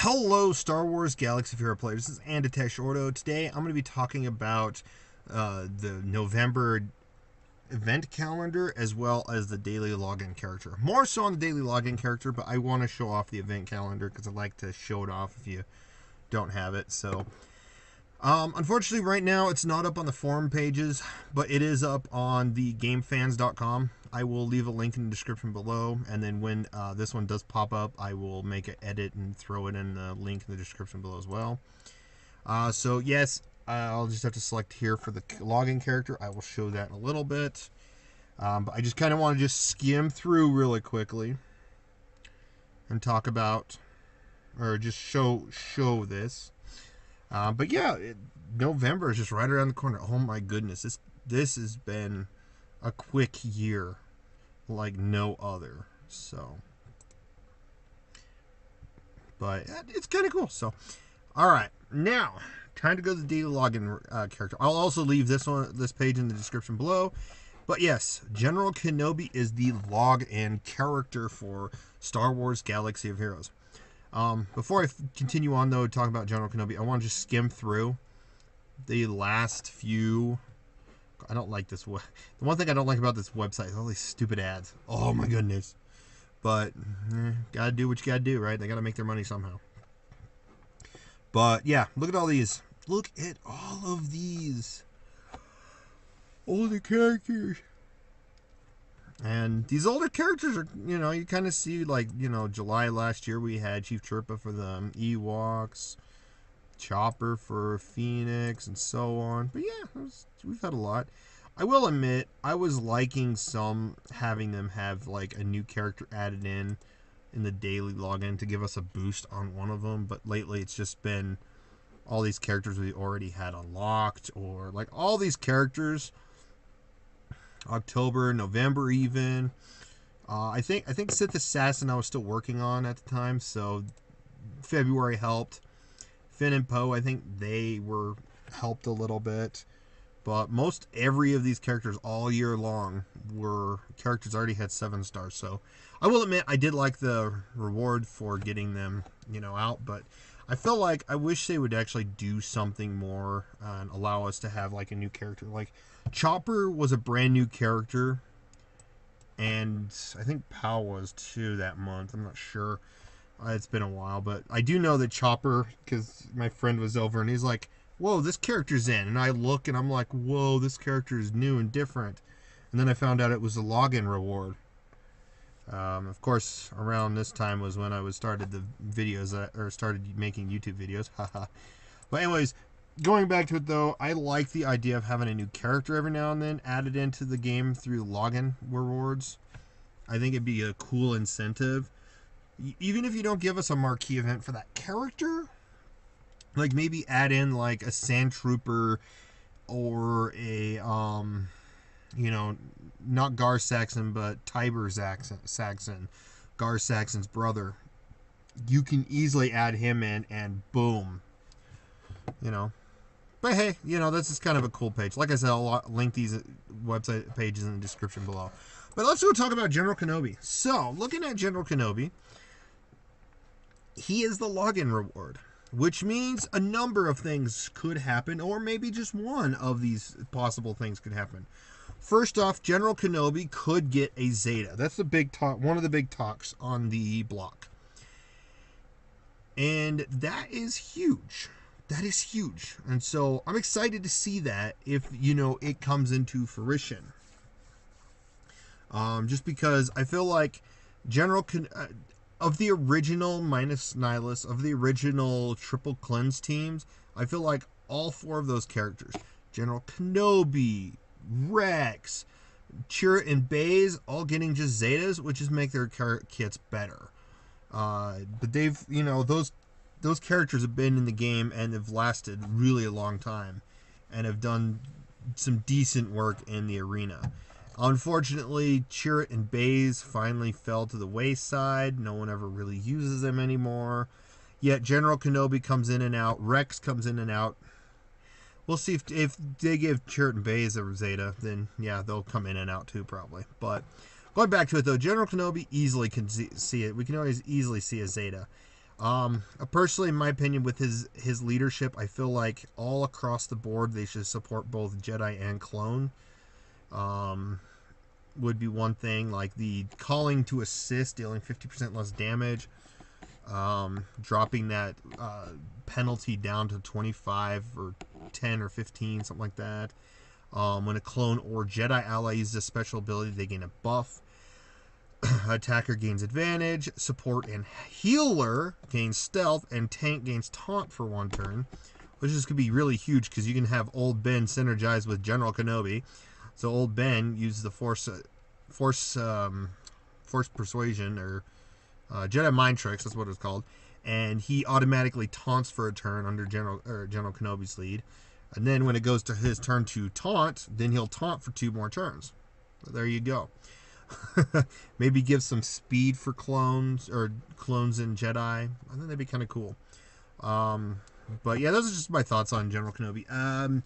Hello, Star Wars Galaxy of Hero players. This is Anditesh Ordo. Today, I'm going to be talking about the November event calendar as well as the daily login character. More so on the daily login character, but I want to show off the event calendar because I like to show it off if you don't have it. So, unfortunately, right now it's not up on the forum pages, but it is up on the GameFans.com. I will leave a link in the description below, and then when this one does pop up, I will make an edit and throw it in the link in the description below as well. So yes, I'll just have to select here for the login character. I will show that in a little bit, but I just kind of want to just skim through really quickly and talk about, or just show this. But yeah, November is just right around the corner. Oh my goodness, this has been a quick year like no other. So, but it's kind of cool. So, all right, now time to go to the daily login character. I'll also leave this page in the description below. But yes, General Kenobi is the login character for Star Wars Galaxy of Heroes. Before I continue on, though, talking about General Kenobi, I want to just skim through the last few. I don't like this. The one thing I don't like about this website is all these stupid ads. Oh my goodness. But, gotta do what you gotta do, right? They gotta make their money somehow. But, yeah, look at all these. Look at all of these. All the characters. And these older characters are, you kind of see, like, July last year we had Chief Chirpa for the Ewoks, Chopper for Phoenix, and so on. But yeah, we've had a lot. I will admit, I was liking having them have, like, a new character added in the daily login to give us a boost on one of them. But lately it's just been all these characters we already had unlocked, or, like, all these characters October, November even. I think Sith Assassin I was still working on at the time, so February helped. Finn and Poe, I think they were helped a little bit. But most every of these characters all year long were characters already had 7 stars. So I will admit I did like the reward for getting them, out, but I feel like I wish they would actually do something more and allow us to have like a new character. Like Chopper was a brand new character, and I think Pow was too that month. I'm not sure. It's been a while, but I do know that Chopper, because my friend was over and he's like, whoa, this character's in. And I look and I'm like, whoa, this character is new and different. And then I found out it was a login reward. Of course, around this time was when I started the videos, or started making YouTube videos. Haha. But anyways, going back to it though, I like the idea of having a new character every now and then added into the game through login rewards. I think it'd be a cool incentive. Even if you don't give us a marquee event for that character, like maybe add in like a Sand Trooper or a not Gar Saxon, but Tiber Saxon, Gar Saxon's brother. You can easily add him in, and boom, But hey, this is kind of a cool page. Like I said, I'll link these website pages in the description below. But let's go talk about General Kenobi. So, looking at General Kenobi, he is the login reward, which means a number of things could happen, or maybe just one of these possible things could happen. First off, General Kenobi could get a Zeta. That's the big talk, one of the big talks on the block. And that is huge. That is huge. And so I'm excited to see that if, it comes into fruition. Just because I feel like of the original minus Nihilus, of the original Triple Cleanse teams, I feel like all 4 of those characters, General Kenobi, Rex, Chirrut, and Baze, all getting just Zetas, which just make their kits better. But they've, those characters have been in the game and have lasted really a long time and have done some decent work in the arena. Unfortunately, Chirrut and Baze finally fell to the wayside. No one ever really uses them anymore. Yet General Kenobi comes in and out. Rex comes in and out. We'll see if they give Chirrut and Baze a Zeta, then yeah, they'll come in and out too probably. But going back to it though, General Kenobi easily can see it. We can always easily see a Zeta. Personally, in my opinion, with his leadership, I feel like all across the board they should support both Jedi and clone. Um, would be one thing, like the calling to assist, dealing 50% less damage, dropping that penalty down to 25 or 10 or 15, something like that. When a clone or Jedi ally uses a special ability, they gain a buff. Attacker gains advantage, support and healer gains stealth, and tank gains taunt for 1 turn, which is could be really huge because you can have Old Ben synergize with General Kenobi. So Old Ben uses the force persuasion, or Jedi mind tricks, that's what it's called, and he automatically taunts for a turn under General Kenobi's lead. And then when it goes to his turn to taunt, then he'll taunt for 2 more turns. So there you go. Maybe give some speed for clones and Jedi. I think that'd be kind of cool. But yeah, those are just my thoughts on General Kenobi.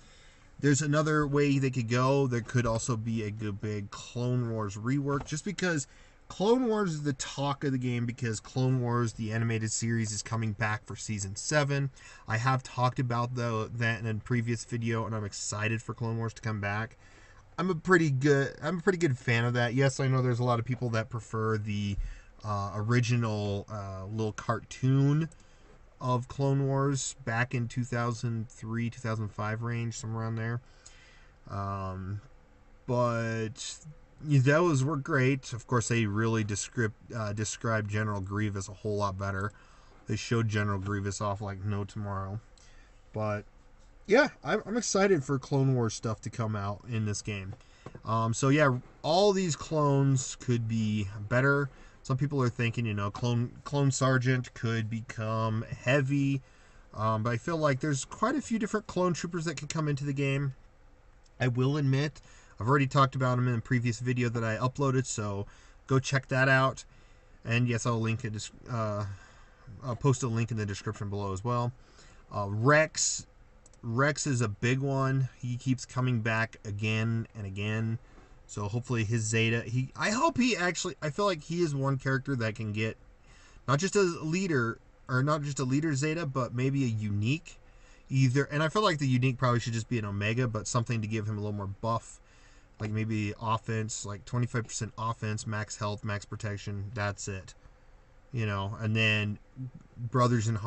There's another way they could go. There could also be a good big Clone Wars rework, just because Clone Wars is the talk of the game, because Clone Wars, the animated series, is coming back for season 7. I have talked about that in a previous video, and I'm excited for Clone Wars to come back. I'm a pretty good fan of that. Yes, I know there's a lot of people that prefer the original little cartoon of Clone Wars back in 2003, 2005 range, somewhere around there. But those were great. Of course, they really described General Grievous a whole lot better. They showed General Grievous off like no tomorrow. But yeah, I'm excited for Clone Wars stuff to come out in this game. So yeah, all these clones could be better. Some people are thinking, Clone Sergeant could become heavy. But I feel like there's quite a few different clone troopers that can come into the game. I will admit, I've already talked about them in a previous video that I uploaded, so go check that out. And yes, I'll post a link in the description below as well. Rex is a big one. He keeps coming back again and again. So hopefully his Zeta, I feel like he is one character that can get not just a leader Zeta, but maybe a unique either. And I feel like the unique probably should just be an Omega, but something to give him a little more buff. Like maybe offense, like 25% offense, max health, max protection. That's it. And then Brothers in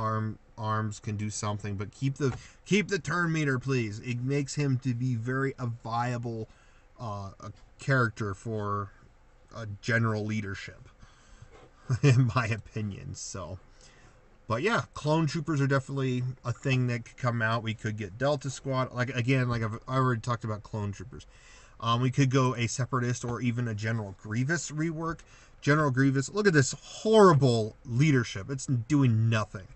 Arms can do something, but keep the turn meter, please. It makes him to be a viable a character for a general leadership, in my opinion. So, but yeah, clone troopers are definitely a thing that could come out. We could get Delta Squad, like I've already talked about clone troopers. We could go a Separatist or even a General Grievous rework. General Grievous, look at this horrible leadership. It's doing nothing.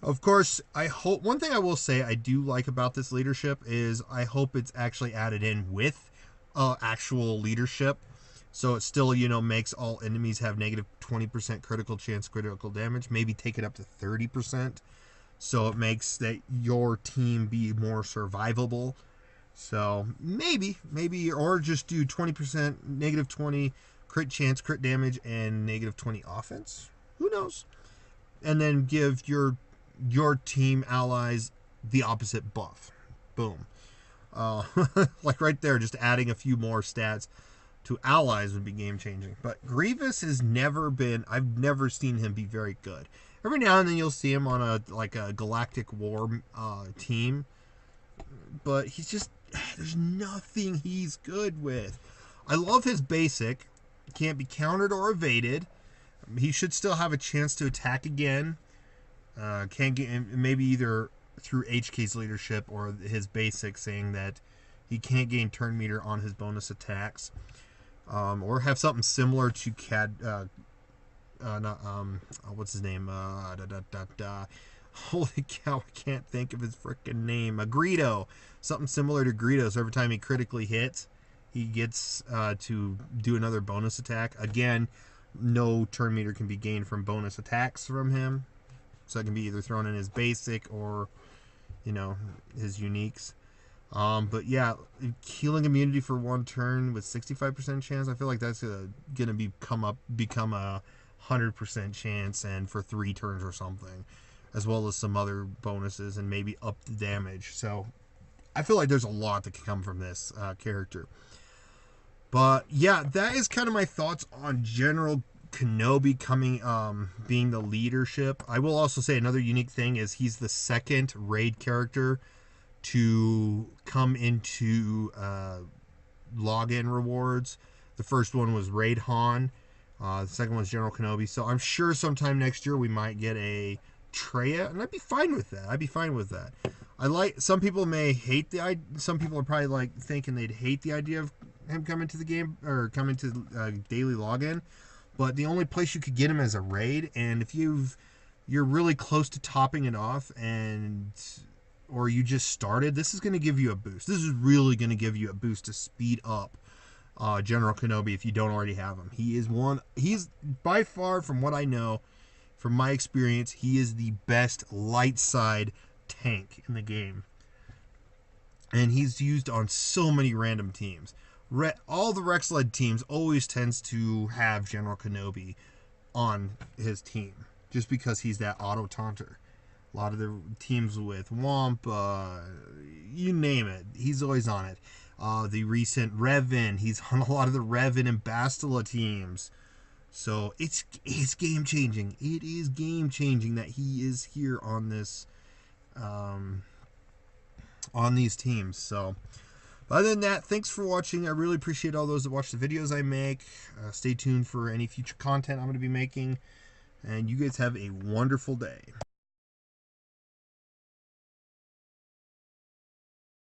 Of course, one thing I will say I do like about this leadership is I hope it's actually added in with actual leadership. So it still, makes all enemies have negative 20% critical chance critical damage. Maybe take it up to 30%. So it makes that your team be more survivable. So maybe, or just do 20%, negative 20 crit chance, crit damage, and negative 20 offense. Who knows? And then give your team allies the opposite buff. Boom. Like right there, just adding a few more stats to allies would be game changing. But Grievous has I've never seen him be very good. Every now and then you'll see him on a galactic war team, but there's nothing he's good with. I love his basic. Can't be countered or evaded. He should still have a chance to attack again. Can get maybe either through HK's leadership or his basic saying that he can't gain turn meter on his bonus attacks, or have something similar to what's his name? Holy cow! I can't think of his freaking name. Greedo. Something similar to Greedo. So every time he critically hits, he gets to do another bonus attack. Again, no turn meter can be gained from bonus attacks from him. So it can be either thrown in his basic or, his uniques. But yeah, healing immunity for 1 turn with 65% chance. I feel like that's gonna become a 100% chance and for 3 turns or something, as well as some other bonuses and maybe up the damage. So I feel like there's a lot that can come from this character. But yeah, that is kind of my thoughts on General Kenobi coming, being the leadership. I will also say another unique thing is he's the second raid character to come into login rewards. The first one was Raid Han. The second one was General Kenobi. So I'm sure sometime next year we might get a Traya, and I'd be fine with that. I like, some people may hate the idea. Some people are probably like thinking they'd hate the idea of him coming to the game or coming to daily login. But the only place you could get him as a raid, and if you're really close to topping it off, or you just started, this is going to give you a boost. This is really going to give you a boost to speed up General Kenobi if you don't already have him. He's by far, from what I know, from my experience, he is the best light side tank in the game. And he's used on so many random teams. All the Rex-led teams always tends to have General Kenobi on his team, just because he's that auto taunter. A lot of the teams with Womp, you name it, he's always on it. The recent Revan, he's on a lot of the Revan and Bastila teams. So it's game changing. It is game changing that he is here on this, on these teams. So other than that, thanks for watching. I really appreciate all those that watch the videos I make. Stay tuned for any future content I'm going to be making. And you guys have a wonderful day.